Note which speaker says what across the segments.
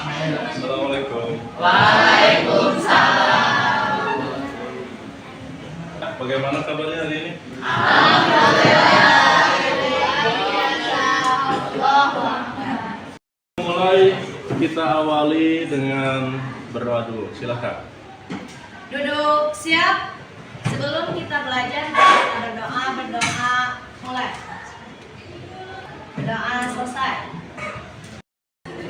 Speaker 1: Assalamualaikum.
Speaker 2: Waalaikumsalam.
Speaker 1: Bagaimana kabarnya hari ini? Mulai kita awali dengan berdoa dulu. Silakan.
Speaker 2: Duduk siap. Sebelum kita belajar berdoa mulai. Berdoa selesai.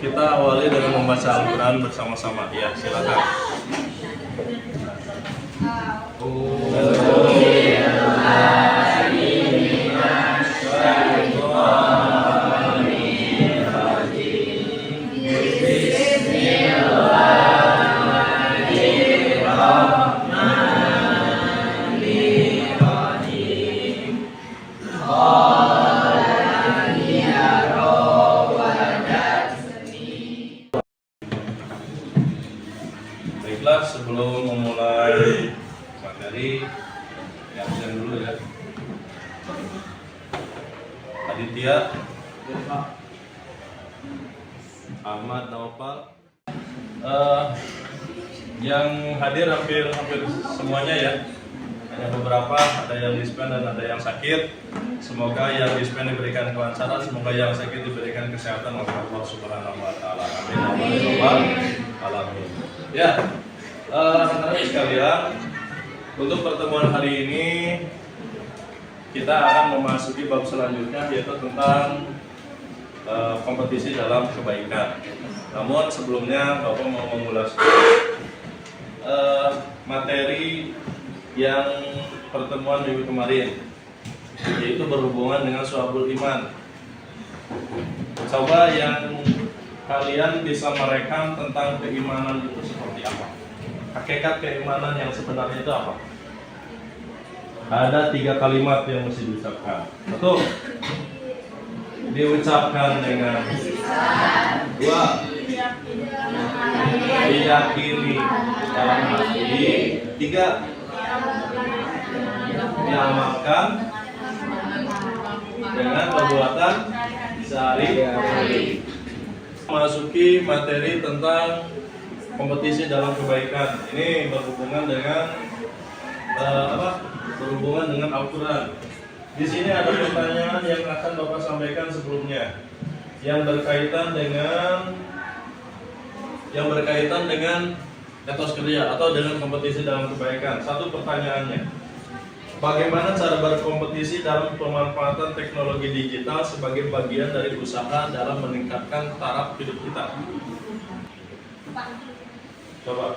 Speaker 1: Kita awali dengan membaca Al-Quran bersama-sama. Ya, silakan. Baiklah, sebelum memulai materi, absen dulu ya. Aditya, Ahmad, Naufal. Yang hadir hampir semuanya ya. Hanya beberapa, ada yang dispen dan ada yang sakit. Semoga yang dispen diberikan kelancaran, semoga yang sakit diberikan kesehatan oleh Allah Subhanahu wa taala. Amin. Alamin. Ya, rekan-rekan sekalian, untuk pertemuan hari ini kita akan memasuki bab selanjutnya, yaitu tentang kompetisi dalam kebaikan. Namun sebelumnya Bapak mau mengulas materi yang pertemuan minggu kemarin, yaitu berhubungan dengan syu'abul iman. Coba yang kalian bisa merekam tentang keimanan itu seperti apa? Hakikat keimanan yang sebenarnya itu apa? Ada 3 kalimat yang mesti diucapkan. Satu, diucapkan dengan 2, diyakini dalam hati. 3, diamalkan dengan perbuatan sehari-hari. Masuki materi tentang kompetisi dalam kebaikan. Ini berhubungan dengan berhubungan dengan Al-Quran. Di sini ada pertanyaan yang akan Bapak sampaikan sebelumnya, yang berkaitan dengan etos kerja atau dengan kompetisi dalam kebaikan. Satu pertanyaannya, bagaimana cara berkompetisi dalam pemanfaatan teknologi digital sebagai bagian dari usaha dalam meningkatkan taraf hidup kita? Coba.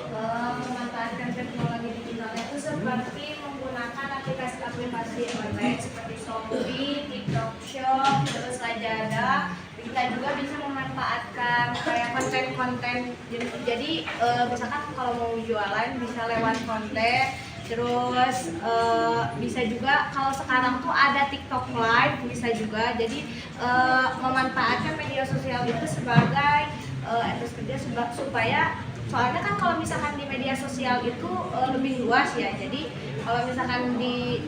Speaker 3: Memanfaatkan teknologi digital itu seperti menggunakan aplikasi-aplikasi online seperti Shopee, TikTok Shop, terus Lazada. Kita juga bisa memanfaatkan kayak konten-konten. Jadi misalkan kalau mau jualan bisa lewat konten. Terus bisa juga kalau sekarang tuh ada TikTok Live bisa juga. Jadi memanfaatkan media sosial itu sebagai etos kerja supaya, soalnya kan kalau misalkan di media sosial itu lebih luas ya. Jadi kalau misalkan di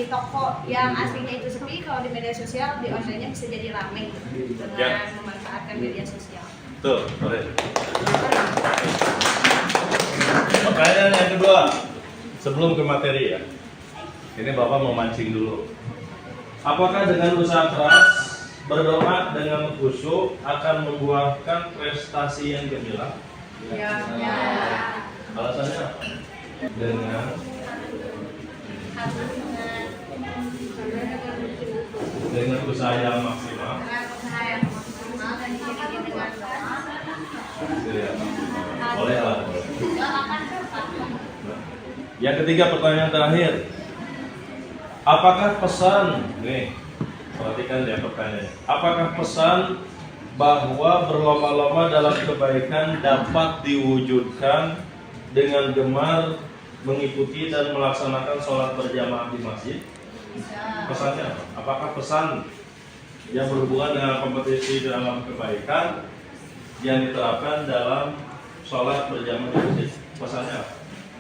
Speaker 3: toko yang aslinya itu sepi, kalau di media sosial di online-nya bisa jadi ramai dengan memanfaatkan media sosial.
Speaker 1: Tuh, boleh. Pertanyaan yang kedua, sebelum ke materi ya. Ini Bapak mau mancing dulu. Apakah dengan usaha keras, berdoa dengan khusyuk akan membuahkan prestasi yang gemilang?
Speaker 3: Ya.
Speaker 1: Alasannya apa? Dengan usaha yang maksimal. Boleh lah. Yang ketiga, pertanyaan terakhir. Apakah pesan, nih, perhatikan ya pertanyaannya. Apakah pesan bahwa berlomba-lomba dalam kebaikan dapat diwujudkan dengan gemar mengikuti dan melaksanakan sholat berjamaah di masjid? Pesannya apa? Apakah pesan yang berhubungan dengan kompetisi dalam kebaikan yang diterapkan dalam sholat berjamaah di masjid? Pesannya apa?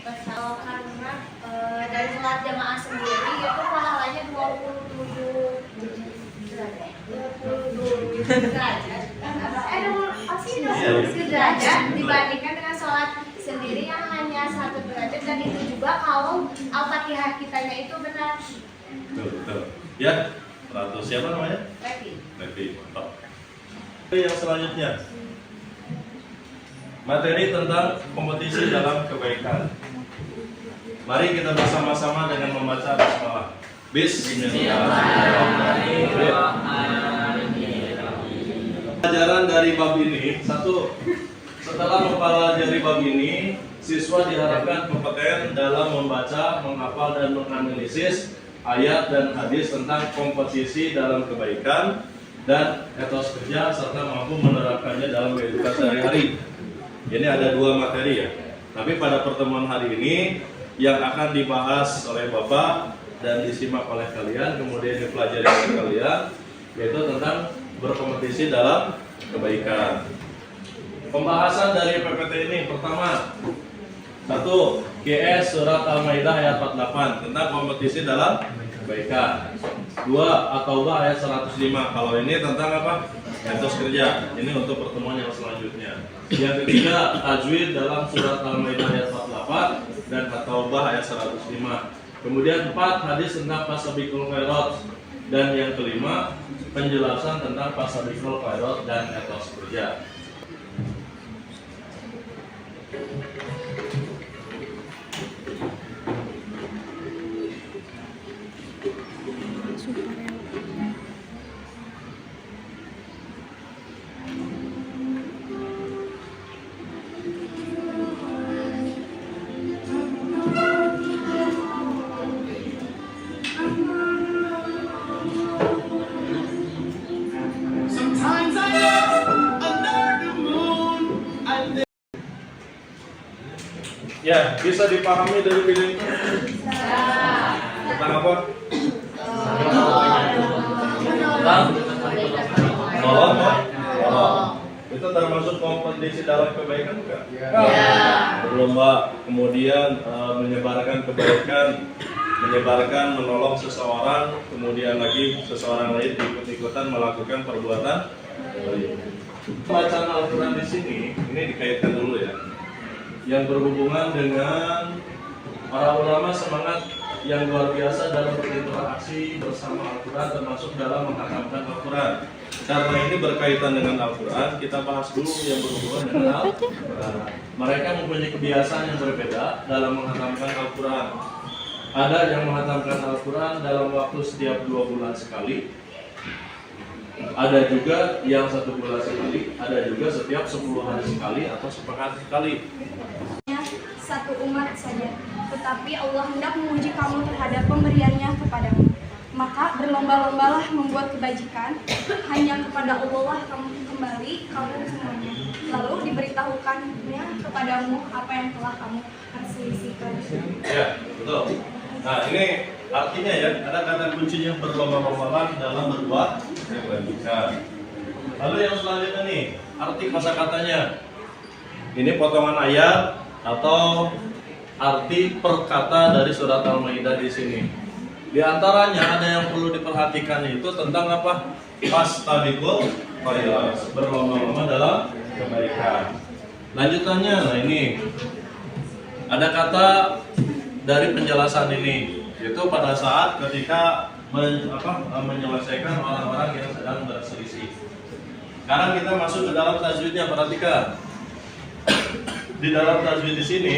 Speaker 3: Karena dari sholat jamaah sendiri itu pahalanya 27 derajat. sederajat dibandingkan dengan sholat sendiri yang hanya 1 derajat, dan itu juga kalau Al-Fatihah kitanya itu benar.
Speaker 1: Betul. Ya, 100. Siapa namanya? Levi. Mantap. Yang selanjutnya, materi tentang kompetisi dalam kebaikan. Mari kita bersama-sama dengan membaca basmalah. Bismillahirrahmanirrahim. Pelajaran dari bab ini, satu, setelah mempelajari bab ini, siswa diharapkan kompeten dalam membaca, menghafal, dan menganalisis ayat dan hadis tentang kompetisi dalam kebaikan dan etos kerja, serta mampu menerapkannya dalam kehidupan sehari-hari. Ini ada 2 materi ya. Tapi pada pertemuan hari ini yang akan dibahas oleh Bapak dan disimak oleh kalian, kemudian dipelajari oleh kalian, yaitu tentang berkompetisi dalam kebaikan. Pembahasan dari PPT ini pertama, 1. GS Surat Al-Maidah ayat 48 tentang kompetisi dalam kebaikan. 2. At-Taubah ayat 105. Kalau ini tentang apa? Etos kerja. Ini untuk pertemuan yang selanjutnya. Yang ketiga, tajwid dalam Surat Al-Maidah ayat 48 dan At-Taubah ayat 105. Kemudian 4, hadis tentang Fasabiqul Khairat. Dan yang kelima, penjelasan tentang Fasabiqul Khairat dan etos kerja. Ya, bisa dipahami dari video ini? Tentang apa? Nolong. Itu termasuk kompetisi dalam kebaikan bukan? Berlomba, kemudian menyebarkan kebaikan, menolong seseorang, kemudian lagi seseorang lain ikut-ikutan melakukan perbuatan baik. Bacaan Al-Quran di sini, ini dikaitkan dulu ya, yang berhubungan dengan para ulama semangat yang luar biasa dalam berinteraksi bersama Al-Quran, termasuk dalam menghatamkan Al-Quran. Karena ini berkaitan dengan Al-Quran, kita bahas dulu yang berhubungan dengan Al-Quran. Mereka mempunyai kebiasaan yang berbeda dalam menghatamkan Al-Quran. Ada yang menghatamkan Al-Quran dalam waktu setiap 2 bulan sekali. Ada juga yang 1 bulan sekali, ada juga setiap 10 hari sekali atau sepekan sekali.
Speaker 4: Satu umat saja, tetapi Allah hendak menguji kamu terhadap pemberiannya kepadamu. Maka berlomba-lombalah membuat kebajikan, hanya kepada Allah kamu kembali, kamu semuanya. Lalu diberitahukannya kepadamu apa yang telah kamu perselisihkan.
Speaker 1: Ya, betul. Nah, ini artinya ya, ada kata kuncinya berlomba-lombalah dalam berbuat kebajikan. Lalu yang selanjutnya nih, arti kosakatanya. Ini potongan ayat atau arti perkata dari surat Al-Maidah di sini. Di antaranya ada yang perlu diperhatikan, itu tentang apa? Fastabiqul khairat, berlomba-lomba dalam kebaikan. Lanjutannya, nah ini ada kata dari penjelasan ini, yaitu pada saat ketika menyelesaikan orang-orang yang sedang berselisih. Sekarang kita masuk ke dalam tajwidnya, perhatikan. Di dalam tajwid di sini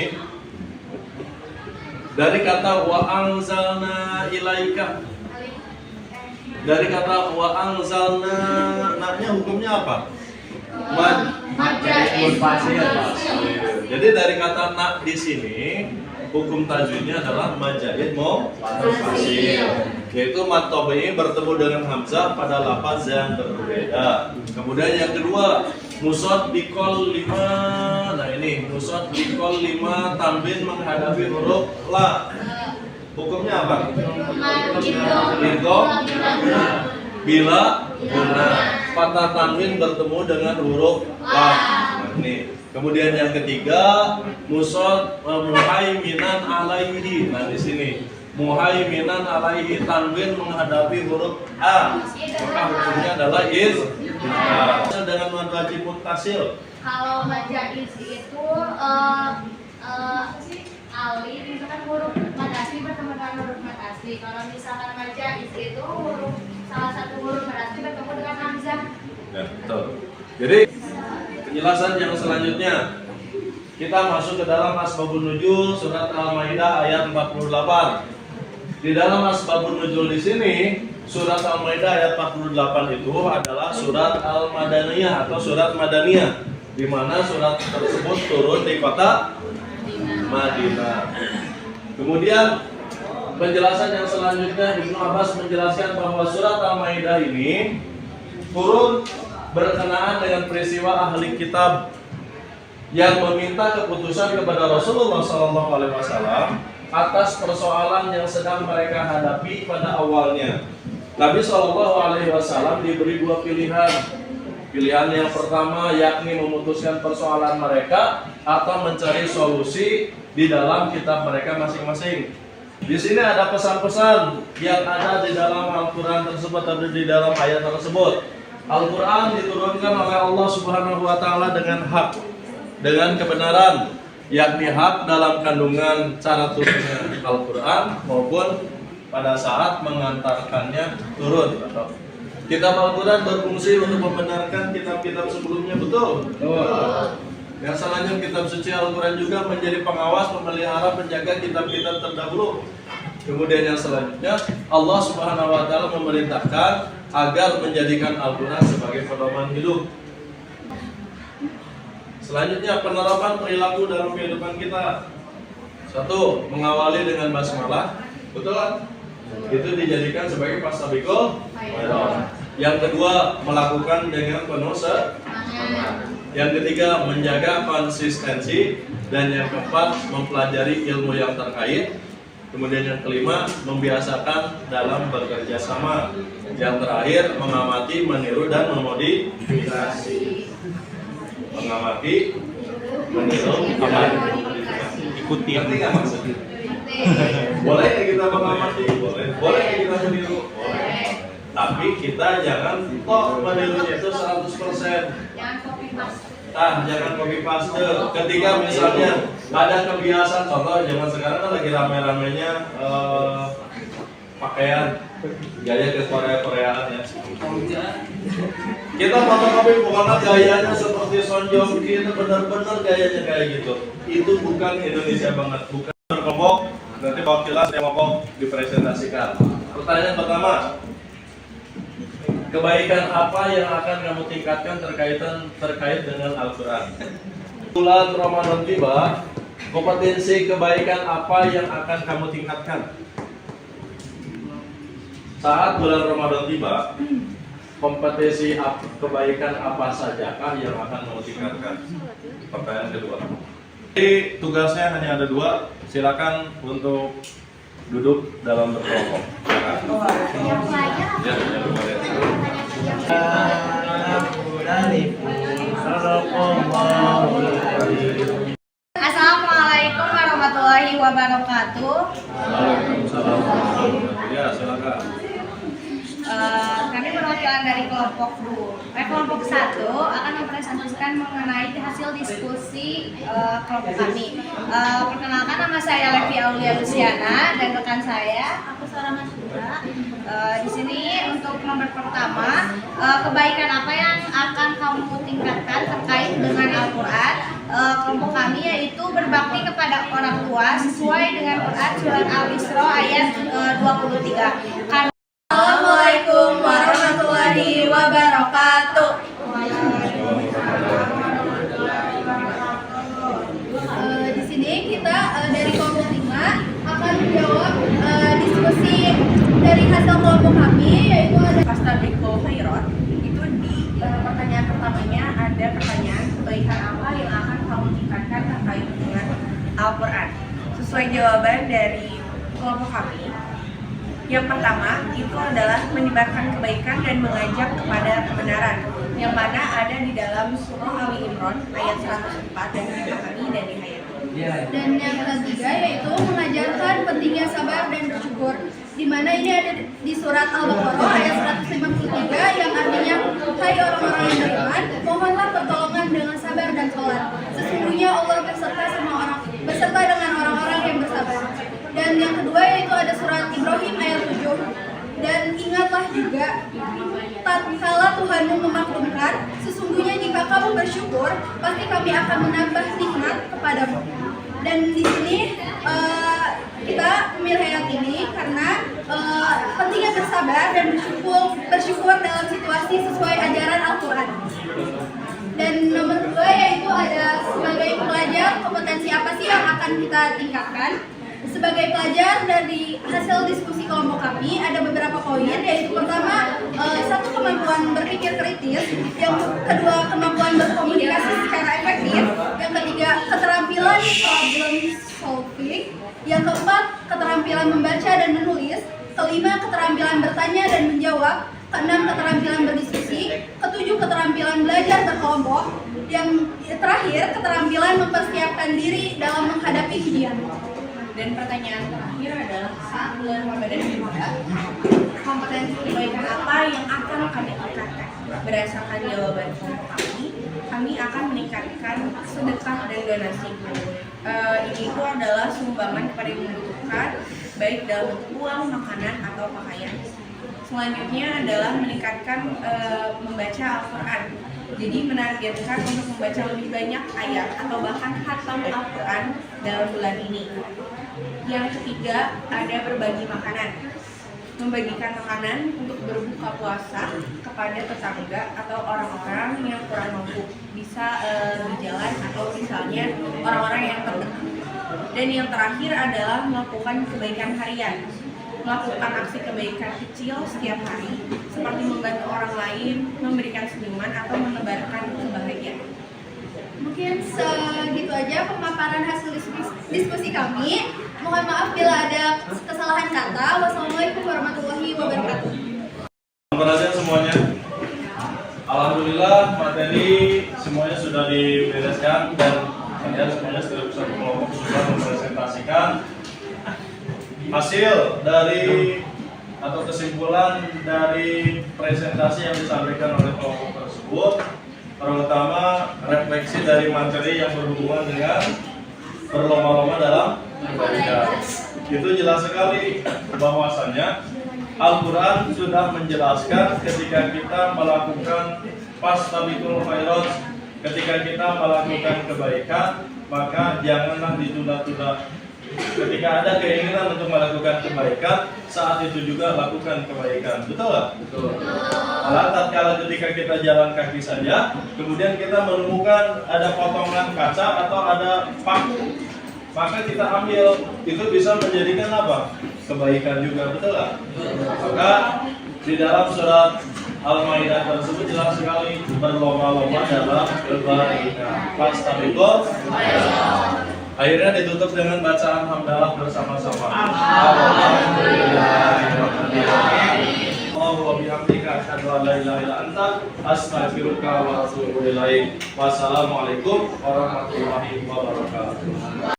Speaker 1: dari kata wa anzalna ilaika, dari kata wa anzalna, naknya hukumnya apa? Jadi dari kata nak di sini hukum tajwidnya adalah majaid mufasil, yaitu mad tabi'i bertemu dengan hamzah pada lafaz yang berbeda. Kemudian yang kedua, musaddiqal lima. Nah ini musaddiqal lima tanwin menghadapi huruf la. Hukumnya apa? Idgham bila guna. Fathah tanwin bertemu dengan huruf la. Nah, ini. Kemudian yang ketiga, muhaiminan alaihi. Nah di sini muhaiminan alaihi, tanwin menghadapi huruf A, maka hukumnya adalah iz. Dengan mad wajib muttasil.
Speaker 3: Kalau majaiz itu alif misalkan huruf mad asli bertemu dengan huruf mad asli. Kalau misalkan majaiz itu salah satu huruf mad asli bertemu dengan hamzah.
Speaker 1: Ya, betul. Jadi penjelasan yang selanjutnya kita masuk ke dalam Asbabun Nuzul surat Al-Maidah ayat 48. Di dalam Asbabun Nuzul di sini surat Al-Maidah ayat 48 itu adalah surat Al-Madaniyah atau surat Madaniyah, di mana surat tersebut turun di kota Madinah. Kemudian penjelasan yang selanjutnya Ibnu Abbas menjelaskan bahwa surat Al-Maidah ini turun berkenaan dengan peristiwa ahli kitab yang meminta keputusan kepada Rasulullah SAW atas persoalan yang sedang mereka hadapi pada awalnya. Nabi SAW diberi dua pilihan. Pilihan yang pertama yakni memutuskan persoalan mereka atau mencari solusi di dalam kitab mereka masing-masing. Di sini ada pesan-pesan yang ada di dalam Al-Quran tersebut, ada di dalam ayat tersebut. Al-Quran diturunkan oleh Allah Subhanahu wa Ta'ala dengan hak, dengan kebenaran, yakni hak dalam kandungan cara turunnya Al-Quran maupun pada saat mengantarkannya turun. Kitab Al-Quran berfungsi untuk membenarkan kitab-kitab sebelumnya, betul? Yang selanjutnya kitab suci Al-Quran juga menjadi pengawas, memelihara, penjaga kitab-kitab terdahulu. Kemudian yang selanjutnya Allah Subhanahu wa Ta'ala memerintahkan agar menjadikan Al-Quran sebagai pedoman hidup. Selanjutnya penerapan perilaku dalam kehidupan kita. Satu, mengawali dengan basmalah, betul kan? Itu dijadikan sebagai fastabiqul khairat. Yang kedua, melakukan dengan penuh semangat. Yang ketiga, menjaga konsistensi. Dan yang keempat, mempelajari ilmu yang terkait. Kemudian yang kelima, membiasakan dalam bekerja sama. Yang terakhir, mengamati, meniru, dan memodifikasi. Mengamati, meniru, ikuti. Ngerti nggak maksudnya? Boleh kita mengamati? Boleh kita meniru? Boleh. Tapi kita jangan menirunya itu 100%.
Speaker 3: Jangan copy paste.
Speaker 1: Jangan copy paste. Ketika misalnya ada kebiasaan, contoh zaman sekarang kan lagi rame-ramenya pakaian gaya ke Korea-Koreaan ya. Kita fotokopi bukanlah gayanya seperti Son Joong Ki, itu benar-benar gayanya kayak gitu. Itu bukan Indonesia banget, bukan berkelompok. Nanti wakilan yang mau dipresentasikan. Pertanyaan pertama, kebaikan apa yang akan kamu tingkatkan terkait dengan Al-Quran? Bulan Ramadan tiba, kompetensi kebaikan apa yang akan kamu tingkatkan? Saat bulan Ramadan tiba, kompetensi kebaikan apa sajakah yang akan kamu tingkatkan? Pertanyaan kedua. Jadi tugasnya hanya ada dua. Silakan untuk duduk dalam berkelompok.
Speaker 2: Assalamualaikum warahmatullahi wabarakatuh.
Speaker 1: Ya, silakan.
Speaker 2: Kami perwakilan dari kelompok 1 akan mempresentasikan mengenai hasil diskusi kelompok kami. Perkenalkan, nama saya Levi Aulia Luciana dan rekan saya aku Sarah Masura. Di sini untuk nomor pertama, kebaikan apa yang akan kamu tingkatkan terkait dengan Al-Quran? Kelompok kami yaitu berbakti kepada orang tua sesuai dengan Quran surat Al-Isra ayat 23. Assalamualaikum warahmatullahi wabarakatuh.
Speaker 4: Di sini kita dari kelompok 5 akan menjawab diskusi dari hasil kelompok kami, yaitu ada
Speaker 2: Fastabiqul khairat. Itu di pertanyaan pertamanya ada pertanyaan kebaikan apa yang akan kamu tingkatkan terkait dengan Al-Quran. Sesuai jawaban dari kelompok kami, yang pertama itu adalah menyebarkan kebaikan dan mengajak kepada kebenaran, yang mana ada di dalam surah Ali Imran ayat 104 dan kami dari ayat ini.
Speaker 4: Dan yang ketiga yaitu mengajarkan pentingnya sabar dan bersyukur. Di mana ini ada di surat Al-Baqarah ayat 153 yang artinya, hai orang-orang yang beriman, mohonlah pertolongan dengan sabar dan sholat. Sesungguhnya Allah beserta dengan orang-orang yang bersabar. Dan yang kedua yaitu ada surat Ibrahim ayat 7. Dan ingatlah juga, tatkala Tuhanmu memaklumkan, sesungguhnya jika kamu bersyukur, pasti kami akan menambah nikmat kepadamu. Dan di sini kita memilih ayat ini karena pentingnya bersabar dan bersyukur dalam situasi sesuai ajaran Al-Quran. Dan nomor 2 yaitu ada sebagai pelajar, kompetensi apa sih yang akan kita tingkatkan? Sebagai pelajar, dari hasil diskusi kelompok kami ada beberapa poin, yaitu pertama, satu, kemampuan berpikir kritis, yang kedua, kemampuan berkomunikasi secara efektif, yang ketiga, keterampilan problem solving, yang keempat, keterampilan membaca dan menulis, kelima, keterampilan bertanya dan menjawab, keenam, keterampilan berdiskusi, ketujuh, keterampilan belajar berkelompok, yang terakhir, keterampilan mempersiapkan diri dalam menghadapi ujian.
Speaker 2: Dan pertanyaan terakhir adalah saat bulan Ramadan tiba, kompetensi kebaikan apa yang akan kami tingkatkan? Berdasarkan jawaban kelompok kami akan meningkatkan sedekah dan donasi. Ini itu adalah sumbangan kepada yang membutuhkan, baik dalam bentuk uang, makanan, atau pakaian. Selanjutnya adalah meningkatkan membaca Al-Quran. Jadi menargetkan untuk membaca lebih banyak ayat atau bahkan khatam Al-Quran dalam bulan ini. Yang ketiga ada berbagi makanan. Membagikan makanan untuk berbuka puasa kepada tetangga atau orang-orang yang kurang mampu, bisa di jalan atau misalnya orang-orang yang terdekat. Dan yang terakhir adalah melakukan kebaikan harian. Melakukan aksi kebaikan kecil setiap hari, seperti membantu orang lain, memberikan senyuman, atau menebarkan kebahagiaan.
Speaker 4: Mungkin segitu aja pemaparan hasil diskusi kami. Mohon maaf bila ada kesalahan kata. Wassalamualaikum warahmatullahi wabarakatuh.
Speaker 1: Perhatian semuanya. Alhamdulillah materi semuanya sudah dibereskan dan kalian semuanya sudah bisa kelompok sudah mempresentasikan hasil dari atau kesimpulan dari presentasi yang disampaikan oleh kelompok tersebut, terutama refleksi dari materi yang berhubungan dengan berlomba-lomba dalam beribadah. Itu jelas sekali bahwasannya Al-Quran sudah menjelaskan ketika kita melakukan fastabiqul khairat, ketika kita melakukan kebaikan, maka janganlah ditunda-tunda. Ketika ada keinginan untuk melakukan kebaikan, saat itu juga lakukan kebaikan. Betul nggak? Betul. Malah tatkala ketika kita jalan kaki saja, kemudian kita menemukan ada potongan kaca atau ada paku, maka kita ambil, itu bisa menjadikan apa? Kebaikan juga. Betul nggak? Maka di dalam surat Al-Maidah tersebut jelas sekali berlomba-lomba dalam kebaikan. Fastabiqul khairat. Akhirnya ditutup dengan bacaan hamdalah bersama-sama. Alhamdulillahirrahmanirrahim. Allahu bihamdika asyhadu an la ilaha illa anta astaghfiruka wa atubu ilaik. Wassalamualaikum warahmatullahi wabarakatuh.